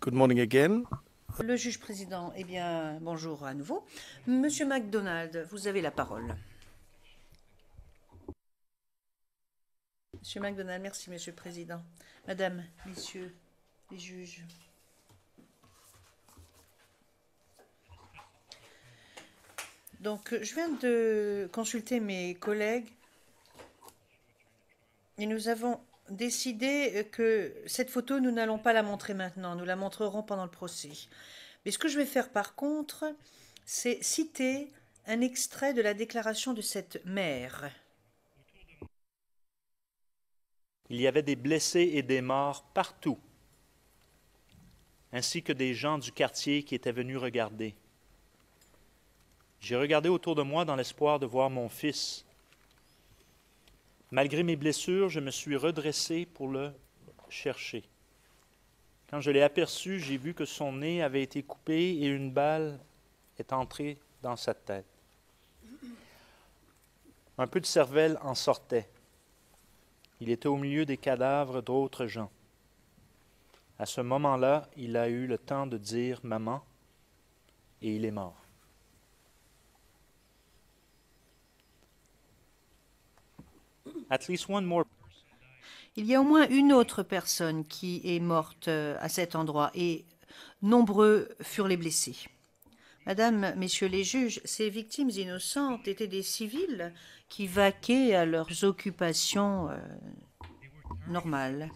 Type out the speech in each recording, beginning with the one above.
Good morning again. Le juge président, eh bien, bonjour à nouveau. Monsieur MacDonald, vous avez la parole. Monsieur MacDonald, merci, Monsieur le Président. Madame, Messieurs les juges. Donc, je viens de consulter mes collègues et nous avons décidé que cette photo, nous n'allons pas la montrer maintenant, nous la montrerons pendant le procès. Mais ce que je vais faire par contre, c'est citer un extrait de la déclaration de cette mère. Il y avait des blessés et des morts partout, ainsi que des gens du quartier qui étaient venus regarder. J'ai regardé autour de moi dans l'espoir de voir mon fils. Malgré mes blessures, je me suis redressé pour le chercher. Quand je l'ai aperçu, j'ai vu que son nez avait été coupé et une balle est entrée dans sa tête. Un peu de cervelle en sortait. Il était au milieu des cadavres d'autres gens. À ce moment-là, il a eu le temps de dire « Maman » et il est mort. At least one more. Il y a au moins une autre personne qui est morte à cet endroit et nombreux furent les blessés. Madame, Messieurs les juges, ces victimes innocentes étaient des civils qui vaquaient à leurs occupations normales.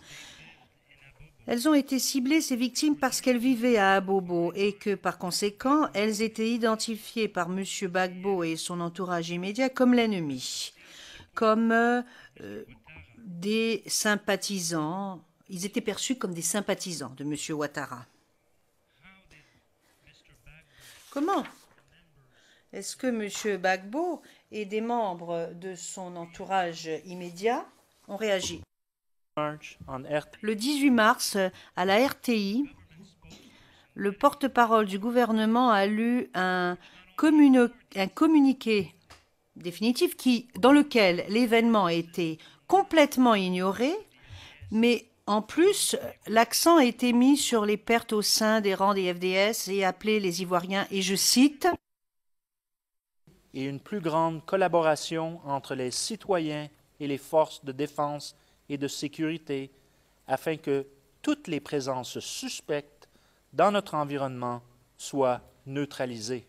Elles ont été ciblées, ces victimes, parce qu'elles vivaient à Abobo et que, par conséquent, elles étaient identifiées par M. Gbagbo et son entourage immédiat comme l'ennemi, comme des sympathisants. Ils étaient perçus comme des sympathisants de M. Ouattara. Comment est-ce que M. Gbagbo et des membres de son entourage immédiat ont réagi? Le 18 mars, à la RTI, le porte-parole du gouvernement a lu un communiqué définitif dans lequel l'événement était complètement ignoré, mais en plus, l'accent a été mis sur les pertes au sein des rangs des FDS et appelé les Ivoiriens, et je cite, « et une plus grande collaboration entre les citoyens et les forces de défense et de sécurité afin que toutes les présences suspectes dans notre environnement soient neutralisées. »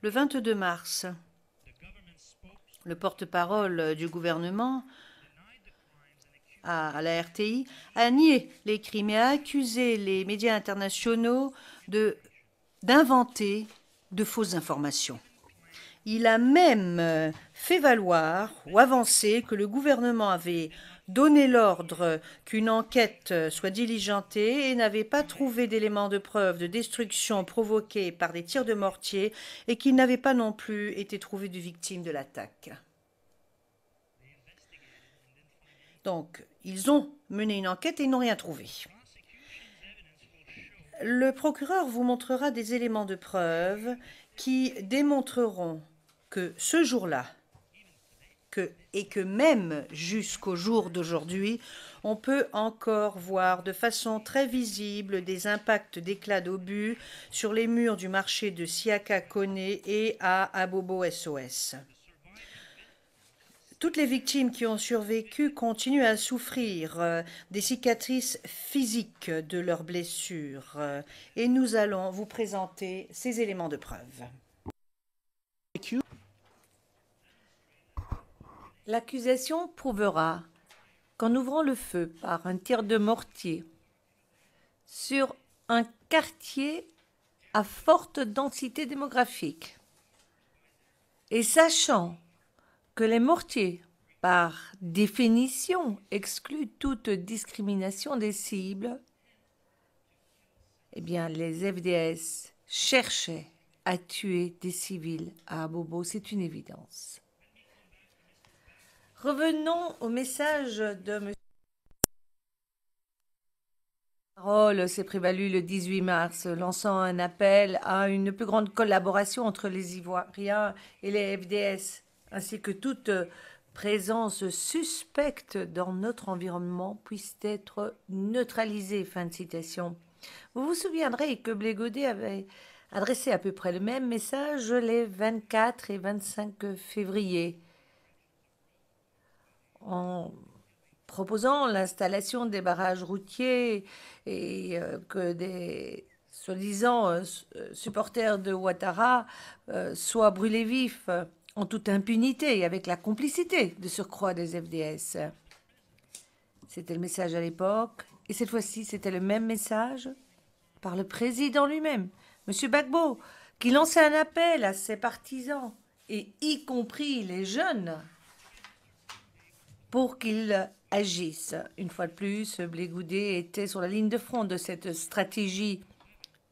Le 22 mars, le porte-parole du gouvernement à la RTI a nié les crimes et a accusé les médias internationaux d'inventer de fausses informations. Il a même fait valoir ou avancé que le gouvernement avait donné l'ordre qu'une enquête soit diligentée et n'avait pas trouvé d'éléments de preuve de destruction provoquée par des tirs de mortier et qu'il n'avait pas non plus été trouvé de victimes de l'attaque. Donc, ils ont mené une enquête et ils n'ont rien trouvé. Le procureur vous montrera des éléments de preuve qui démontreront que ce jour-là, et que même jusqu'au jour d'aujourd'hui, on peut encore voir de façon très visible des impacts d'éclats d'obus sur les murs du marché de Siaka Kone et à Abobo SOS. Toutes les victimes qui ont survécu continuent à souffrir des cicatrices physiques de leurs blessures et nous allons vous présenter ces éléments de preuve. L'accusation prouvera qu'en ouvrant le feu par un tir de mortier sur un quartier à forte densité démographique et sachant que les mortiers, par définition, excluent toute discrimination des cibles, eh bien, les FDS cherchaient à tuer des civils à Abobo, c'est une évidence. Revenons au message de M. Parole s'est prévalu le 18 mars, lançant un appel à une plus grande collaboration entre les Ivoiriens et les FDS, ainsi que toute présence suspecte dans notre environnement puisse être neutralisée. » Fin de citation. Vous vous souviendrez que Blé Godet avait adressé à peu près le même message les 24 et 25 février en proposant l'installation des barrages routiers et que des soi-disant supporters de Ouattara soient brûlés vifs en toute impunité et avec la complicité de surcroît des FDS. C'était le message à l'époque, et cette fois-ci, c'était le même message par le président lui-même, M. Gbagbo, qui lançait un appel à ses partisans, et y compris les jeunes, pour qu'ils agissent. Une fois de plus, Blé Godet était sur la ligne de front de cette stratégie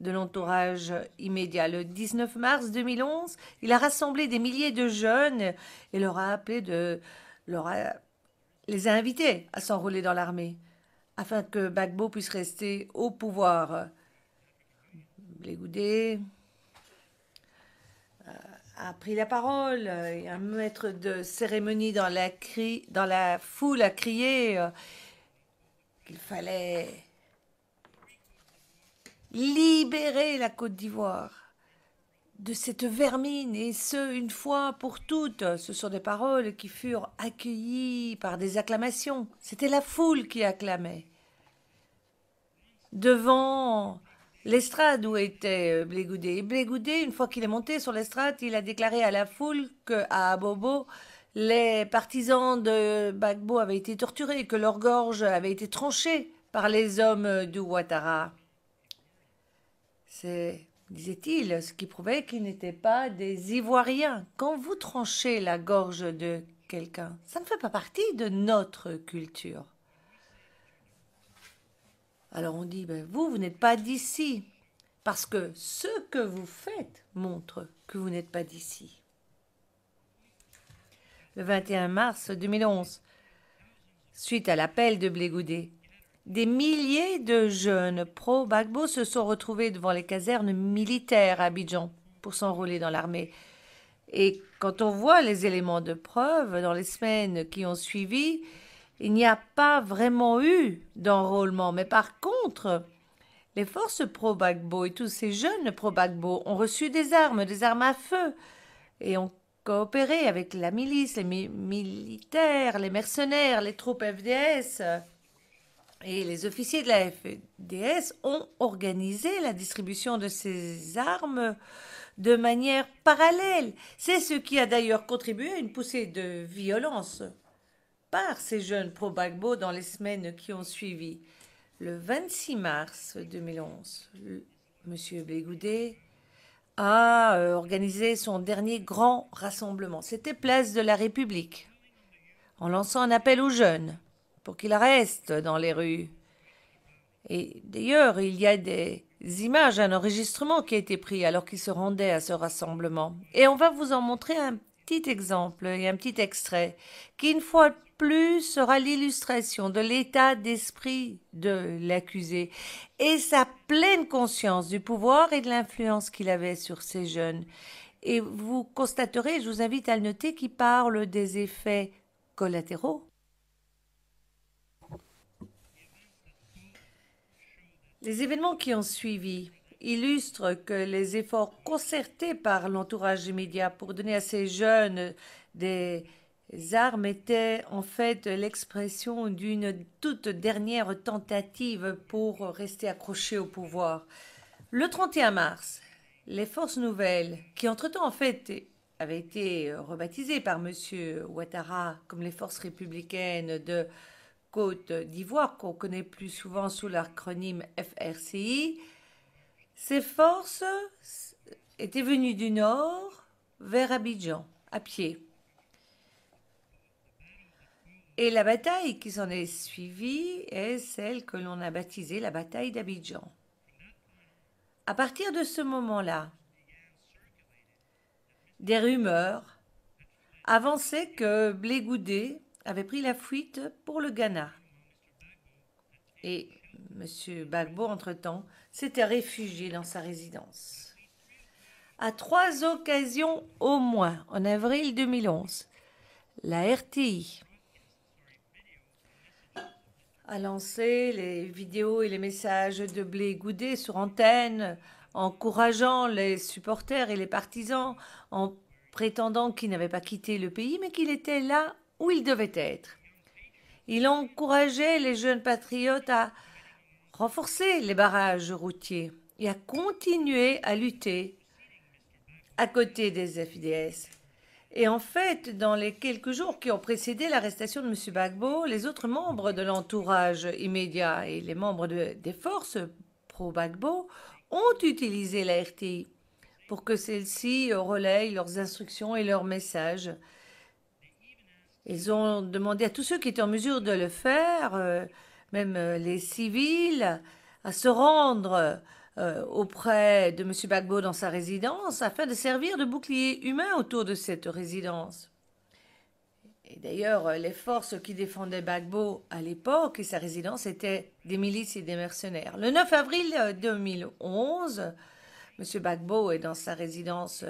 de l'entourage immédiat. Le 19 mars 2011, il a rassemblé des milliers de jeunes et leur a appelé les a invités à s'enrôler dans l'armée afin que Gbagbo puisse rester au pouvoir. Blé Godet a pris la parole et un maître de cérémonie dans la foule a crié qu'il fallait libérer la Côte d'Ivoire de cette vermine, et ce, une fois pour toutes. Ce sont des paroles qui furent accueillies par des acclamations. C'était la foule qui acclamait. Devant l'estrade où était Blé Godet. Et Blé Godet, une fois qu'il est monté sur l'estrade, il a déclaré à la foule qu'à Abobo, les partisans de Gbagbo avaient été torturés, que leur gorge avait été tranchée par les hommes du Ouattara. C'est, disait-il, ce qui prouvait qu'ils n'étaient pas des Ivoiriens. Quand vous tranchez la gorge de quelqu'un, ça ne fait pas partie de notre culture. Alors on dit, ben vous n'êtes pas d'ici, parce que ce que vous faites montre que vous n'êtes pas d'ici. Le 21 mars 2011, suite à l'appel de Blé Godet, des milliers de jeunes pro-Gbagbo se sont retrouvés devant les casernes militaires à Abidjan pour s'enrôler dans l'armée. Et quand on voit les éléments de preuve dans les semaines qui ont suivi, il n'y a pas vraiment eu d'enrôlement. Mais par contre, les forces pro-Gbagbo et tous ces jeunes pro-Gbagbo ont reçu des armes à feu, et ont coopéré avec la milice, les militaires, les mercenaires, les troupes FDS. Et les officiers de la FDS ont organisé la distribution de ces armes de manière parallèle. C'est ce qui a d'ailleurs contribué à une poussée de violence par ces jeunes pro-Gbagbo dans les semaines qui ont suivi. Le 26 mars 2011, M. Blé Godet a organisé son dernier grand rassemblement. C'était place de la République, en lançant un appel aux jeunes pour qu'ils restent dans les rues. Et d'ailleurs, il y a des images, un enregistrement qui a été pris alors qu'il se rendait à ce rassemblement. Et on va vous en montrer un petit exemple et un petit extrait qui, une fois de plus, sera l'illustration de l'état d'esprit de l'accusé et sa pleine conscience du pouvoir et de l'influence qu'il avait sur ces jeunes. Et vous constaterez, je vous invite à le noter, qu'il parle des effets collatéraux. Les événements qui ont suivi illustrent que les efforts concertés par l'entourage immédiat pour donner à ces jeunes des armes étaient en fait l'expression d'une toute dernière tentative pour rester accrochés au pouvoir. Le 31 mars, les forces nouvelles, qui entre-temps en fait avaient été rebaptisées par M. Ouattara comme les forces républicaines de Côte d'Ivoire, qu'on connaît plus souvent sous l'acronyme FRCI, ces forces étaient venues du nord vers Abidjan, à pied. Et la bataille qui s'en est suivie est celle que l'on a baptisée la bataille d'Abidjan. À partir de ce moment-là, des rumeurs avançaient que Blé Godet avait pris la fuite pour le Ghana. Et M. Gbagbo, entre-temps, s'était réfugié dans sa résidence. À 3 occasions au moins, en avril 2011, La RTI a lancé les vidéos et les messages de Blé Goudet sur antenne, encourageant les supporters et les partisans, en prétendant qu'il n'avait pas quitté le pays, mais qu'il était là où il devait être. Il encourageait les jeunes patriotes à renforcer les barrages routiers et à continuer à lutter à côté des FDS. Et en fait, dans les quelques jours qui ont précédé l'arrestation de M. Gbagbo, les autres membres de l'entourage immédiat et les membres des forces pro-Gbagbo ont utilisé la RTI pour que celle-ci relaye leurs instructions et leurs messages. Ils ont demandé à tous ceux qui étaient en mesure de le faire, même les civils, à se rendre auprès de M. Gbagbo dans sa résidence afin de servir de bouclier humain autour de cette résidence. Et d'ailleurs, les forces qui défendaient Gbagbo à l'époque et sa résidence étaient des milices et des mercenaires. Le 9 avril 2011, M. Gbagbo est dans sa résidence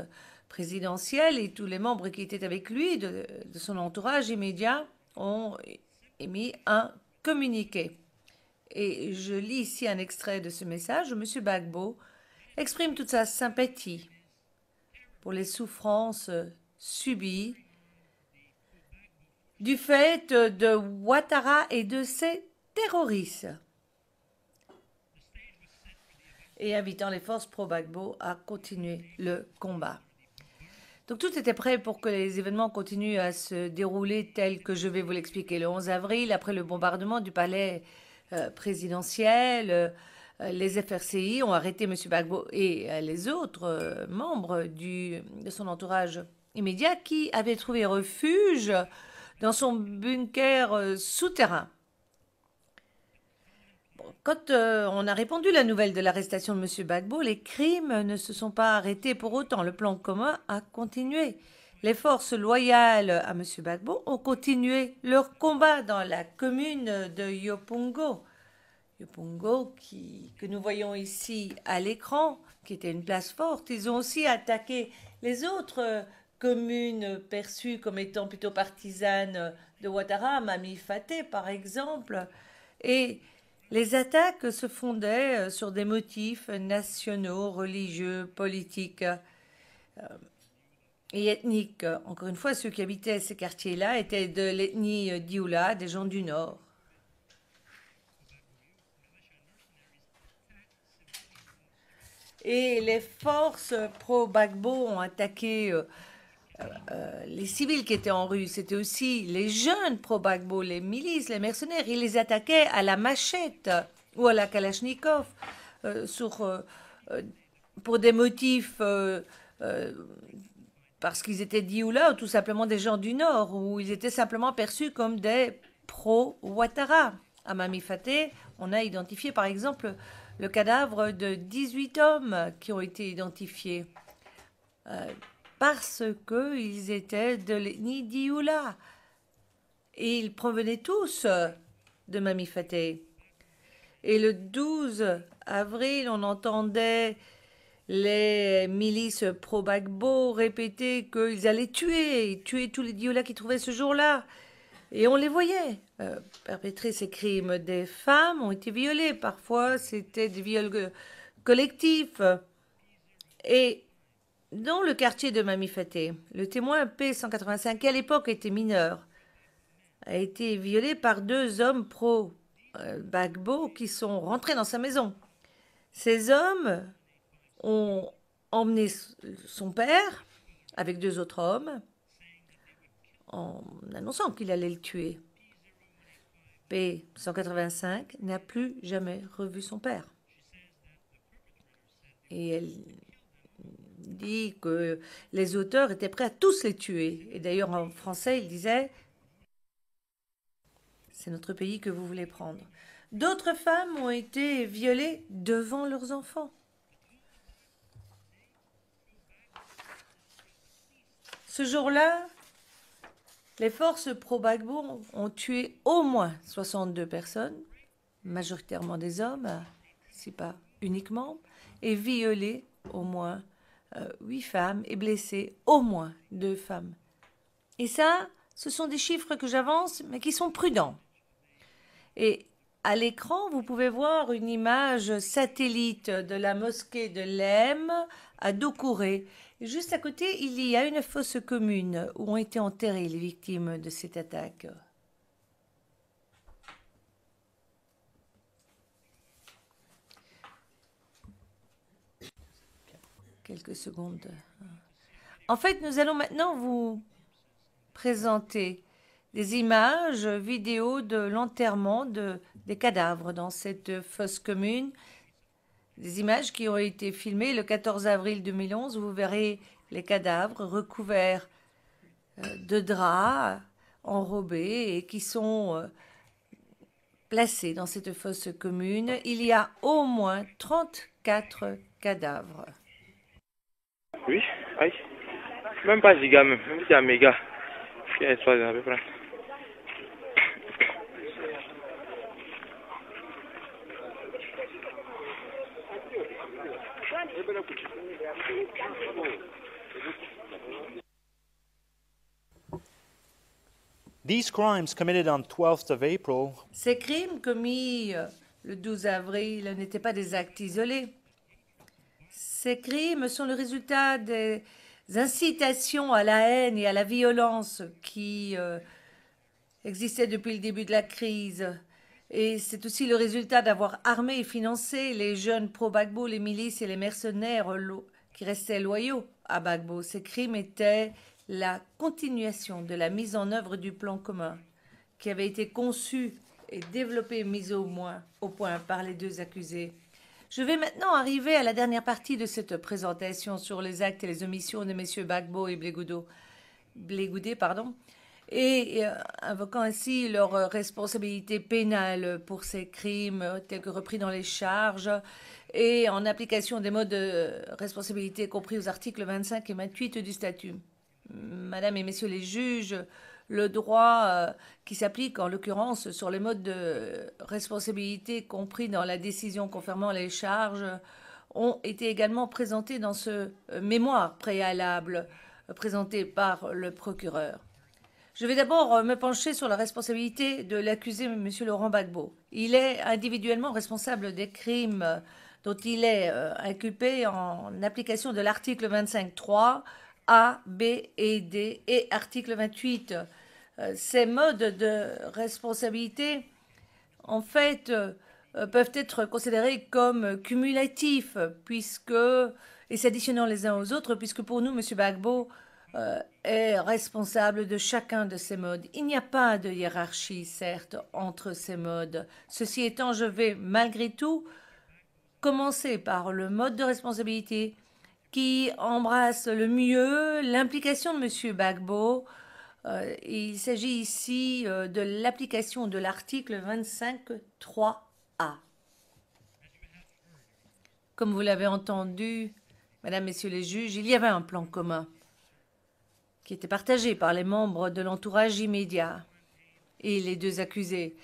présidentielle et tous les membres qui étaient avec lui, de son entourage immédiat, ont émis un communiqué. Et je lis ici un extrait de ce message où M. Gbagbo exprime toute sa sympathie pour les souffrances subies du fait de Ouattara et de ses terroristes, et invitant les forces pro-Gbagbo à continuer le combat. Donc tout était prêt pour que les événements continuent à se dérouler tels que je vais vous l'expliquer. Le 11 avril, après le bombardement du palais présidentiel, les FRCI ont arrêté M. Gbagbo et les autres membres de son entourage immédiat qui avaient trouvé refuge dans son bunker souterrain. Quand on a répandu la nouvelle de l'arrestation de M. Gbagbo, les crimes ne se sont pas arrêtés pour autant. Le plan commun a continué. Les forces loyales à M. Gbagbo ont continué leur combat dans la commune de Yopungo. Yopungo, que nous voyons ici à l'écran, qui était une place forte. Ils ont aussi attaqué les autres communes perçues comme étant plutôt partisanes de Ouattara, Mami Faté par exemple. Et les attaques se fondaient sur des motifs nationaux, religieux, politiques et ethniques. Encore une fois, ceux qui habitaient ces quartiers-là étaient de l'ethnie Dioula, des gens du Nord. Et les forces pro-Gbagbo ont attaqué les civils qui étaient en rue. C'était aussi les jeunes pro-Gbagbo, les milices, les mercenaires. Ils les attaquaient à la machette ou à la kalachnikov pour des motifs parce qu'ils étaient dioula ou tout simplement des gens du Nord, ou ils étaient simplement perçus comme des pro-Ouattara. À Mami Faté, on a identifié par exemple le cadavre de 18 hommes qui ont été identifiés parce qu'ils étaient de l'ethnie dioula. Et ils provenaient tous de Mami Faté. Et le 12 avril, on entendait les milices pro-Gbagbo répéter qu'ils allaient tuer tous les dioula qui trouvaient ce jour-là. Et on les voyait perpétrer ces crimes. Des femmes ont été violées. Parfois, c'était des viols collectifs. Et dans le quartier de Mami Faté, le témoin P185, qui à l'époque était mineur, a été violé par deux hommes pro-Gbagbo qui sont rentrés dans sa maison. Ces hommes ont emmené son père avec deux autres hommes en annonçant qu'il allait le tuer. P185 n'a plus jamais revu son père. Et elle dit que les auteurs étaient prêts à tous les tuer. Et d'ailleurs, en français, il disait « C'est notre pays que vous voulez prendre ». D'autres femmes ont été violées devant leurs enfants. Ce jour-là, les forces pro-Gbagbo ont tué au moins 62 personnes, majoritairement des hommes, si pas uniquement, et violé au moins 8 femmes et blessé au moins 2 femmes. Et ça, Ce sont des chiffres que j'avance, mais qui sont prudents. Et à l'écran, vous pouvez voir une image satellite de la mosquée de Lem à Doucouré. Et juste à côté, il y a une fosse commune où ont été enterrées les victimes de cette attaque. Quelques secondes. En fait, nous allons maintenant vous présenter des images vidéo de l'enterrement des cadavres dans cette fosse commune. Des images qui ont été filmées le 14 avril 2011. Vous verrez les cadavres recouverts de draps enrobés et qui sont placés dans cette fosse commune. Il y a au moins 34 cadavres. Oui, aïe. Même pas giga, même si c'est méga. Il y a espace à peu près. These crimes committed on 12th of April Ces crimes commis le 12 avril n'étaient pas des actes isolés. Ces crimes sont le résultat des incitations à la haine et à la violence qui existaient depuis le début de la crise. Et c'est aussi le résultat d'avoir armé et financé les jeunes pro-Gbagbo, les milices et les mercenaires qui restaient loyaux à Gbagbo. Ces crimes étaient la continuation de la mise en œuvre du plan commun qui avait été conçu et développé, mis au point par les deux accusés. Je vais maintenant arriver à la dernière partie de cette présentation sur les actes et les omissions de messieurs Gbagbo et Blegoudé, et invoquant ainsi leur responsabilité pénale pour ces crimes tels que repris dans les charges et en application des modes de responsabilité compris aux articles 25 et 28 du statut. Madame et messieurs les juges, le droit qui s'applique en l'occurrence sur les modes de responsabilité compris dans la décision confirmant les charges ont été également présentés dans ce mémoire préalable présenté par le procureur. Je vais d'abord me pencher sur la responsabilité de l'accusé, M. Laurent Gbagbo. Il est individuellement responsable des crimes dont il est inculpé en application de l'article 25.3, A, B et D et article 28. Ces modes de responsabilité, en fait, peuvent être considérés comme cumulatifs et s'additionnant les uns aux autres, puisque pour nous, M. Gbagbo est responsable de chacun de ces modes. Il n'y a pas de hiérarchie, certes, entre ces modes. Ceci étant, je vais malgré tout commencer par le mode de responsabilité qui embrasse le mieux l'implication de M. Gbagbo. Il s'agit ici de l'application de l'article 25.3a. Comme vous l'avez entendu, Mesdames, Messieurs les juges, il y avait un plan commun qui était partagé par les membres de l'entourage immédiat et les deux accusés.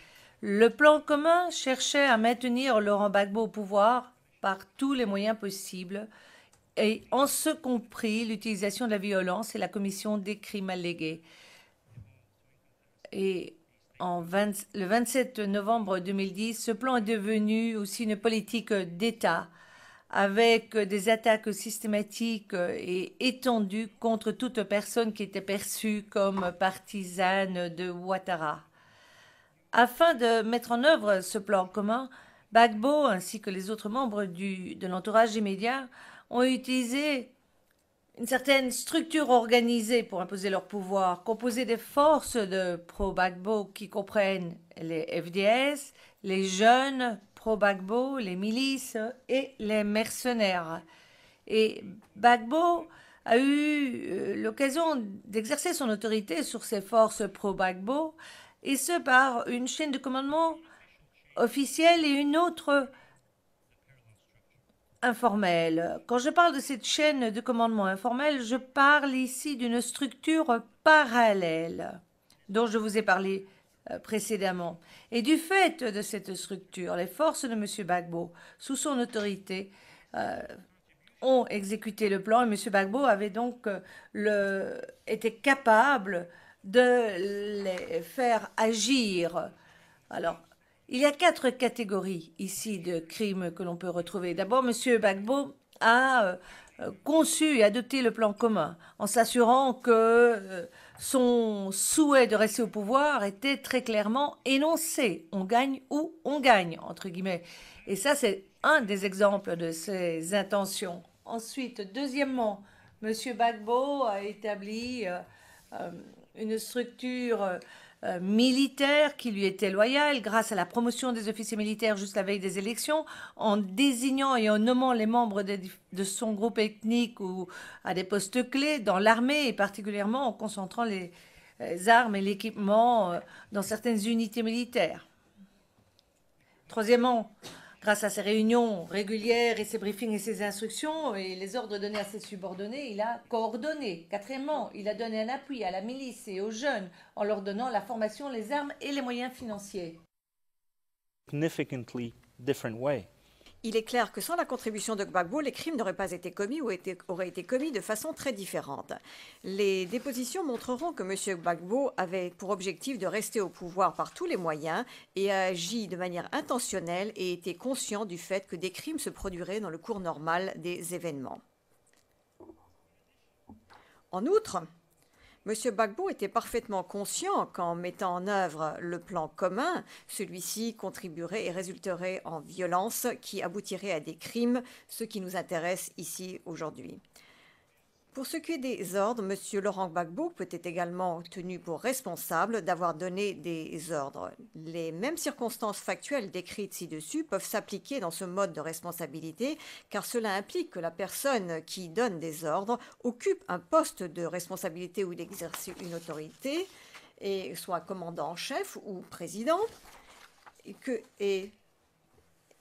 Le plan commun cherchait à maintenir Laurent Gbagbo au pouvoir par tous les moyens possibles, et en ce compris l'utilisation de la violence et la commission des crimes allégués. Et le 27 novembre 2010, ce plan est devenu aussi une politique d'État avec des attaques systématiques et étendues contre toute personne qui était perçue comme partisane de Ouattara. Afin de mettre en œuvre ce plan commun, Gbagbo ainsi que les autres membres de l'entourage immédiat ont utilisé une certaine structure organisée pour imposer leur pouvoir, composée des forces de pro-Gbagbo qui comprennent les FDS, les jeunes pro-Gbagbo, les milices et les mercenaires. Et Gbagbo a eu l'occasion d'exercer son autorité sur ces forces pro-Gbagbo, et ce par une chaîne de commandement officielle et une autre informelle. Quand je parle de cette chaîne de commandement informelle, je parle ici d'une structure parallèle dont je vous ai parlé précédemment. Et du fait de cette structure, les forces de M. Gbagbo, sous son autorité, ont exécuté le plan et M. Gbagbo avait donc été capable de les faire agir. Alors, il y a 4 catégories ici de crimes que l'on peut retrouver. D'abord, M. Gbagbo a conçu et adopté le plan commun en s'assurant que son souhait de rester au pouvoir était très clairement énoncé. On gagne ou on gagne, entre guillemets. Et ça, c'est un des exemples de ses intentions. Ensuite, deuxièmement, M. Gbagbo a établi une structure militaire qui lui était loyale grâce à la promotion des officiers militaires juste la veille des élections, en désignant et en nommant les membres de son groupe ethnique ou à des postes clés dans l'armée et particulièrement en concentrant les armes et l'équipement dans certaines unités militaires. Troisièmement, grâce à ses réunions régulières et ses briefings et ses instructions et les ordres donnés à ses subordonnés, il a coordonné. Quatrièmement, il a donné un appui à la milice et aux jeunes en leur donnant la formation, les armes et les moyens financiers. Significantly different way. Il est clair que sans la contribution de Gbagbo, les crimes n'auraient pas été commis ou auraient été commis de façon très différente. Les dépositions montreront que M. Gbagbo avait pour objectif de rester au pouvoir par tous les moyens et a agi de manière intentionnelle et était conscient du fait que des crimes se produiraient dans le cours normal des événements. En outre, M. Gbagbo était parfaitement conscient qu'en mettant en œuvre le plan commun, celui-ci contribuerait et résulterait en violence qui aboutirait à des crimes, ce qui nous intéresse ici aujourd'hui. Pour ce qui est des ordres, M. Laurent Gbagbo peut être également tenu pour responsable d'avoir donné des ordres. Les mêmes circonstances factuelles décrites ci-dessus peuvent s'appliquer dans ce mode de responsabilité, car cela implique que la personne qui donne des ordres occupe un poste de responsabilité où il exerce une autorité, et soit commandant en chef ou président, et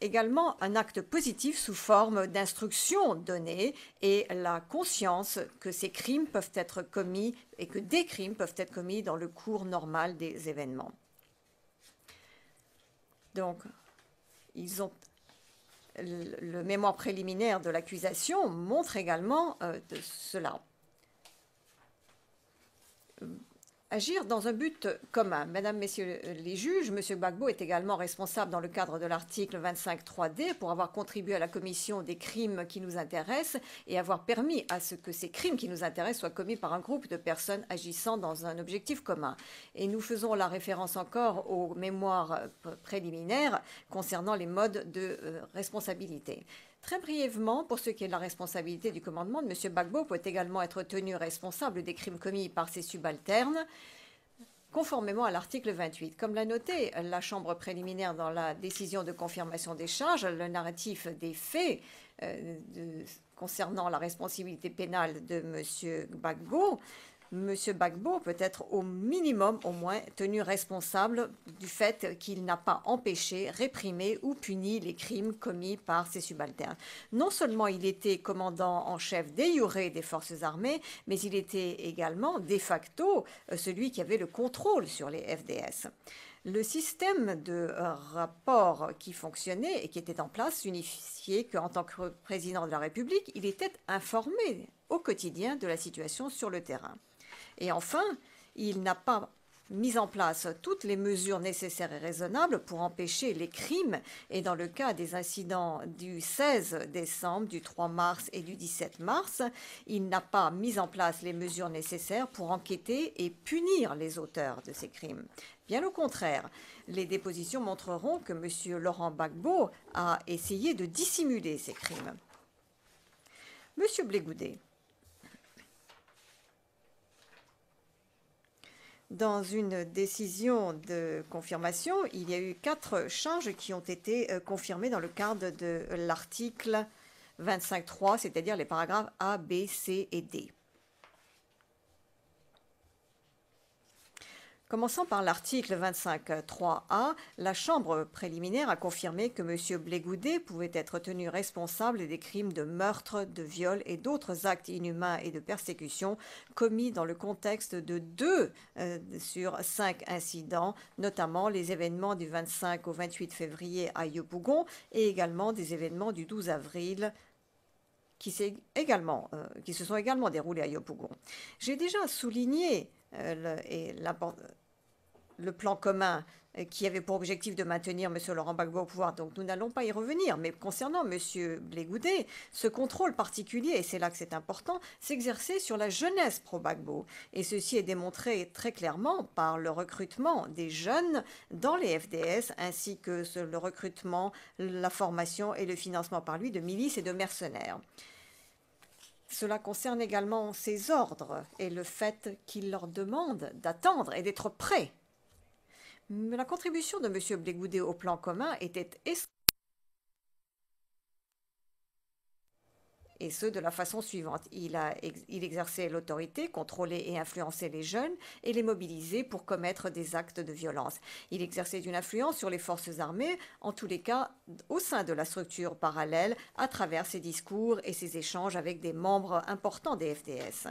également un acte positif sous forme d'instruction donnée et la conscience que ces crimes peuvent être commis et que des crimes peuvent être commis dans le cours normal des événements. Donc, le mémoire préliminaire de l'accusation montre également de cela. Agir dans un but commun. Mesdames, Messieurs les juges, M. Gbagbo est également responsable dans le cadre de l'article 25.3d pour avoir contribué à la commission des crimes qui nous intéressent et avoir permis à ce que ces crimes qui nous intéressent soient commis par un groupe de personnes agissant dans un objectif commun. Et nous faisons la référence encore aux mémoires préliminaires concernant les modes de responsabilité. Très brièvement, pour ce qui est de la responsabilité du commandement, M. Gbagbo peut également être tenu responsable des crimes commis par ses subalternes, conformément à l'article 28. Comme l'a noté la Chambre préliminaire dans la décision de confirmation des charges, le narratif des faits concernant la responsabilité pénale de M. Gbagbo, M. Gbagbo peut être au minimum, au moins, tenu responsable du fait qu'il n'a pas empêché, réprimé ou puni les crimes commis par ses subalternes. Non seulement il était commandant en chef de jure des forces armées, mais il était également de facto celui qui avait le contrôle sur les FDS. Le système de rapport qui fonctionnait et qui était en place signifiait qu'en tant que président de la République, il était informé au quotidien de la situation sur le terrain. Et enfin, il n'a pas mis en place toutes les mesures nécessaires et raisonnables pour empêcher les crimes. Et dans le cas des incidents du 16 décembre, du 3 mars et du 17 mars, il n'a pas mis en place les mesures nécessaires pour enquêter et punir les auteurs de ces crimes. Bien au contraire, les dépositions montreront que M. Laurent Gbagbo a essayé de dissimuler ces crimes. M. Blégoudet, dans une décision de confirmation, il y a eu 4 charges qui ont été confirmées dans le cadre de l'article 25.3, c'est-à-dire les paragraphes A, B, C et D. Commençant par l'article 25.3a, la Chambre préliminaire a confirmé que M. Blégoudet pouvait être tenu responsable des crimes de meurtre, de viol et d'autres actes inhumains et de persécution commis dans le contexte de 2 sur 5 incidents, notamment les événements du 25 au 28 février à Yopougon et également des événements du 12 avril qui se sont également déroulés à Yopougon. J'ai déjà souligné le plan commun qui avait pour objectif de maintenir M. Laurent Gbagbo au pouvoir. Donc nous n'allons pas y revenir. Mais concernant M. Blé Goudet, ce contrôle particulier, et c'est là que c'est important, s'exerçait sur la jeunesse pro-Gbagbo. Et ceci est démontré très clairement par le recrutement des jeunes dans les FDS, ainsi que le recrutement, la formation et le financement par lui de milices et de mercenaires. Cela concerne également ses ordres et le fait qu'il leur demande d'attendre et d'être prêts. Mais la contribution de M. Blé Goudet au plan commun était essentielle. Et ce, de la façon suivante. Il exerçait l'autorité, contrôlait et influençait les jeunes et les mobilisait pour commettre des actes de violence. Il exerçait une influence sur les forces armées, en tous les cas au sein de la structure parallèle, à travers ses discours et ses échanges avec des membres importants des FDS.